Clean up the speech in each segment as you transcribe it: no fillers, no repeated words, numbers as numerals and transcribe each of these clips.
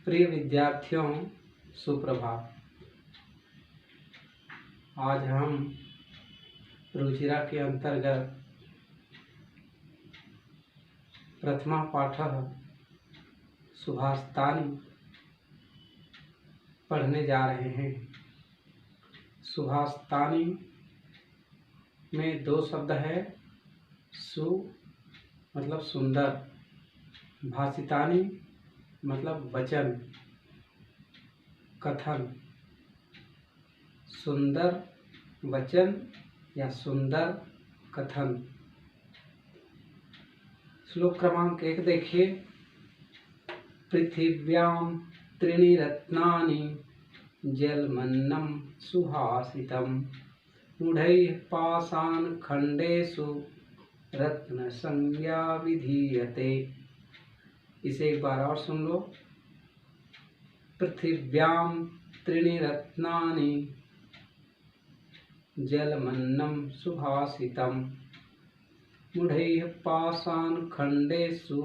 प्रिय विद्यार्थियों, सुप्रभात। आज हम रुचिरा के अंतर्गत प्रथमा पाठः सुभाषितानि पढ़ने जा रहे हैं। सुभाषितानि में दो शब्द है, सु मतलब सुंदर, भाषितानि मतलब वचन, कथन। सुंदर वचन या सुंदर कथन। श्लोक क्रमांक 1 देखिए। पृथिव्यां त्रीणि रत्नानि जलमन्नं सुभाषितं मूढैः पाषाणखण्डेषु रत्नसंज्ञा विधीयते। इसे एक बार और सुन लो। पृथिव्यां त्रीणि रत्नानि जलमन्नं सुभाषितं मूढैः पाषाणखण्डेषु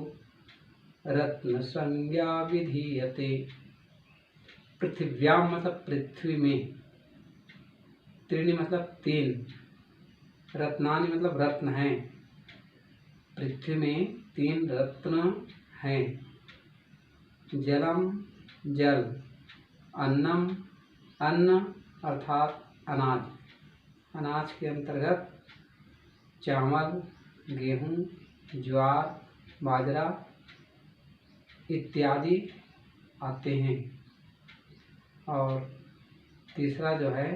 रत्नसंज्ञा विधीयते। पृथिव्यां मतलब पृथ्वी में, त्रीणि मतलब तीन, रत्नानि मतलब रत्न हैं। पृथ्वी में 3 रत्न हैं। जलम जल, अन्नम अन्न अर्थात अनाज, अनाज के अंतर्गत चावल, गेहूं, ज्वार, बाजरा इत्यादि आते हैं। और तीसरा जो है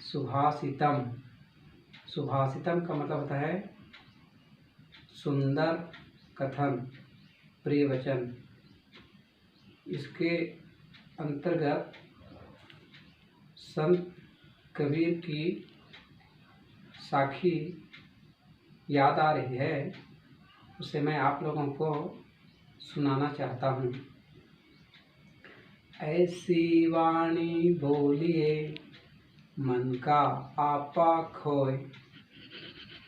सुभाषितम। सुभाषितम का मतलब होता है सुंदर कथन, प्रिय वचन। इसके अंतर्गत संत कबीर की साखी याद आ रही है, उसे मैं आप लोगों को सुनाना चाहता हूँ। ऐसी वाणी बोलिए मन का आपा खोए,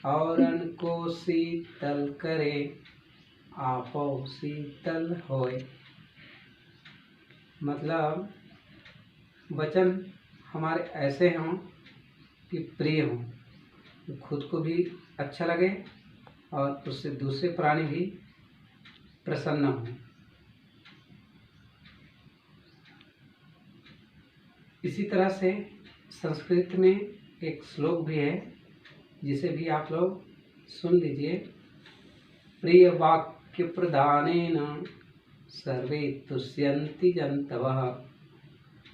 औरन को शीतल करे आपो शीतल होए। मतलब वचन हमारे ऐसे हों कि प्रिय हों, खुद को भी अच्छा लगे और उससे दूसरे प्राणी भी प्रसन्न हों। इसी तरह से संस्कृत में एक श्लोक भी है, जिसे भी आप लोग सुन लीजिए। प्रिय वाक्य प्रदानेन सर्वे तुष्यन्ति जन्तवः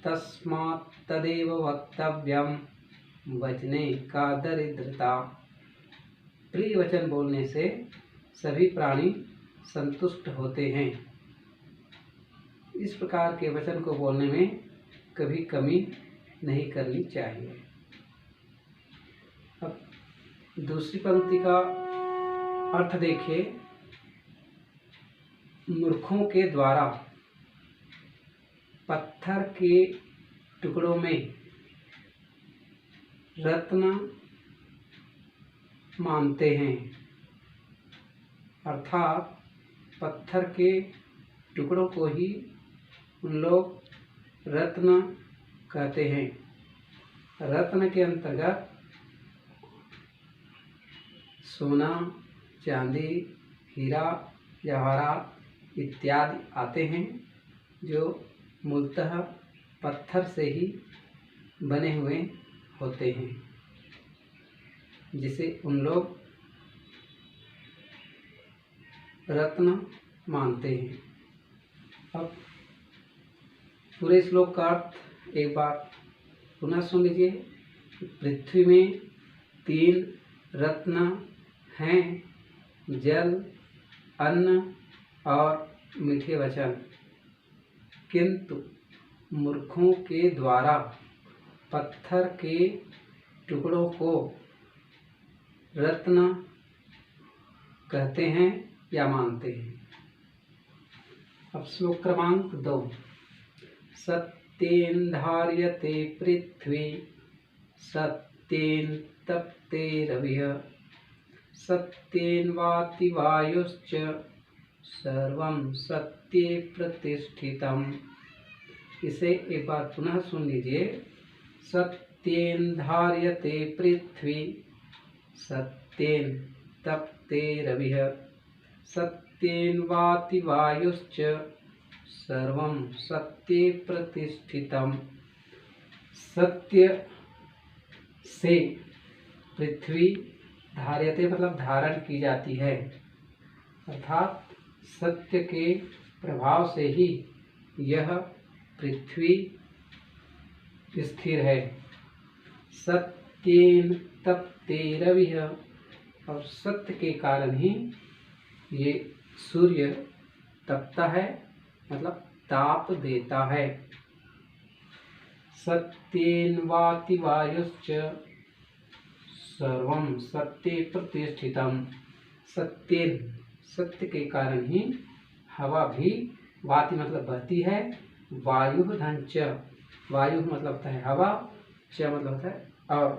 तस्मात् तदेव वक्तव्यम वचने का दरिद्रता। प्रिय वचन बोलने से सभी प्राणी संतुष्ट होते हैं। इस प्रकार के वचन को बोलने में कभी कमी नहीं करनी चाहिए। अब दूसरी पंक्ति का अर्थ देखिए। मूर्खों के द्वारा पत्थर के टुकड़ों में रत्न मानते हैं, अर्थात पत्थर के टुकड़ों को ही उन लोग रत्न कहते हैं। रत्न के अंतर्गत सोना, चांदी, हीरा, जवाहरात इत्यादि आते हैं, जो मूलतः पत्थर से ही बने हुए होते हैं, जिसे उन लोग रत्न मानते हैं। अब पूरे श्लोक का अर्थ एक बार पुनः सुन लीजिए। पृथ्वी में 3 रत्न हैं, जल, अन्न और मीठे वचन, किंतु मूर्खों के द्वारा पत्थर के टुकड़ों को रत्न कहते हैं या मानते हैं। अब श्लोक क्रमांक 2। सत्येन धार्यते पृथ्वी सत्येन तप्ते रविः सत्येन वाति वायुश्च सर्वं सत्येन सत्ये प्रतिष्ठितम्। इसे एक बार पुनः सुन लीजिए। सत्येन धार्यते पृथ्वी, सत्येन तपते रविः, सत्येन वाति वायुश्च, सर्वं सत्ये प्रतिष्ठितम्। सत्य से पृथ्वी धार्यते मतलब धारण की जाती है, अर्थात सत्य के प्रभाव से ही यह पृथ्वी स्थिर है। सत्येन तपते रविः, और सत्य के कारण ही ये सूर्य तपता है मतलब ताप देता है। सत्येन वाति वायुश्च, सर्वं सत्ये प्रतिष्ठितम्। सत्येन सत्य के कारण ही हवा भी, वाति मतलब बहती है, वायु धन च, वायु मतलब होता है हवा, च मतलब होता है और,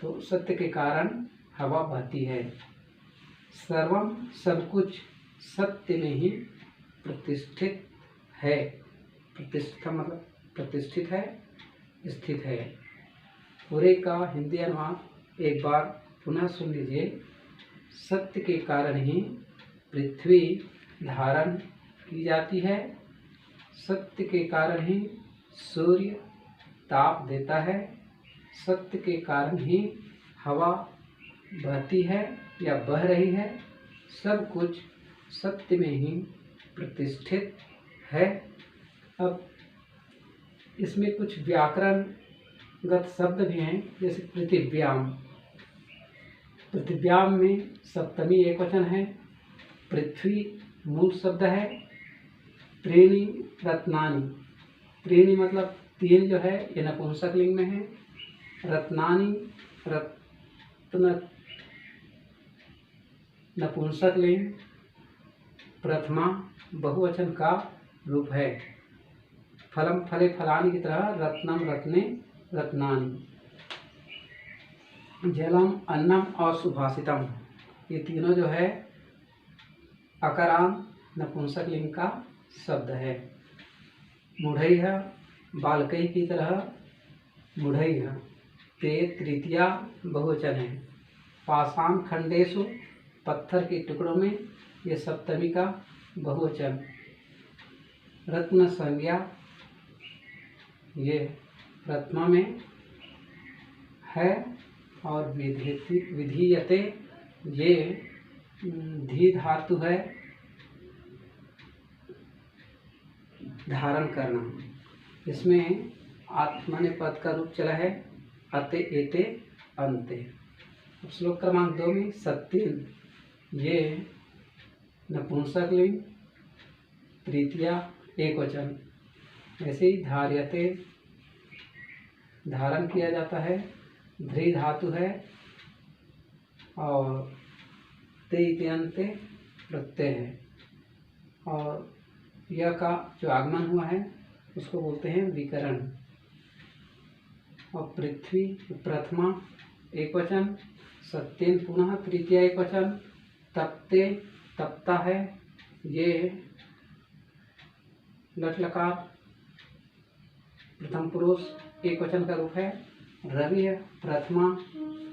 तो सत्य के कारण हवा बहती है। सर्वम सब कुछ सत्य में ही प्रतिष्ठित है। प्रतिष्ठा मतलब प्रतिष्ठित है, स्थित है। पूरे का हिंदी अनुवाद एक बार पुनः सुन लीजिए। सत्य के कारण ही पृथ्वी धारण की जाती है, सत्य के कारण ही सूर्य ताप देता है, सत्य के कारण ही हवा बहती है या बह रही है। सब कुछ सत्य में ही प्रतिष्ठित है। अब इसमें कुछ व्याकरणगत शब्द भी हैं, जैसे पृथिव्याम। पृथिव्याम में सप्तमी एकवचन है। पृथ्वी मूल शब्द है। त्रीणि रत्नानि, त्रीणि मतलब तीन जो है ये नपुंसक लिंग में है। रत्नानि रत्न नपुंसक लिंग, प्रथमा बहुवचन का रूप है। फलम फले फलानि की तरह रत्नम रत्ने रत्नानि। जलम अन्नम और सुभाषितम, ये तीनों जो है अकारांत नपुंसक लिंग का शब्द है। मूढ़ैः बालकई की तरह मूढ़ैः, ते तृतीया बहुवचन है। पाषाण खंडेषु, पत्थर के टुकड़ों में, ये सप्तमी का बहुवचन। रत्न संज्ञा, ये प्रथमा में है। और विधीयते, ये धी धातु है, धारण करना। इसमें आत्मने पद का रूप चला है अते एते अंते। श्लोक क्रमांक 2 में सत्येन, ये नपुंसक लिंग, तृतीया एकवचन। ऐसे ही धार्यते, धारण किया जाता है, ध्री धातु है और ते इत्यन्ते प्रत्यय है। और यह का जो आगमन हुआ है उसको बोलते हैं विकरण। और पृथ्वी प्रथमा एकवचन, सत्येन पुनः तृतीया एकवचन, तपते तपता है, ये लट लकार प्रथम पुरुष एकवचन का रूप है। रवि प्रथमा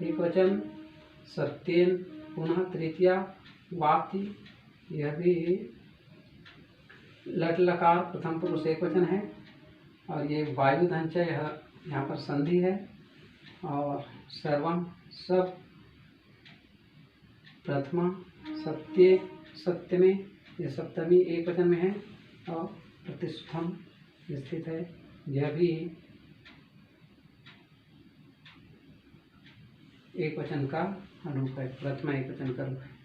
एकवचन, सत्येन पुनः तृतीया, वाति यह भी लट लकार प्रथम पुरुष एकवचन है। और ये वायु धन च, यह यहाँ पर संधि है। और सर्वम सब, प्रथमा सत्य, सत्य में, यह सप्तमी एकवचन में है। और प्रतिष्ठम स्थित है, यह भी एकवचन का रूप है, प्रथमा एकवचन का रूप है।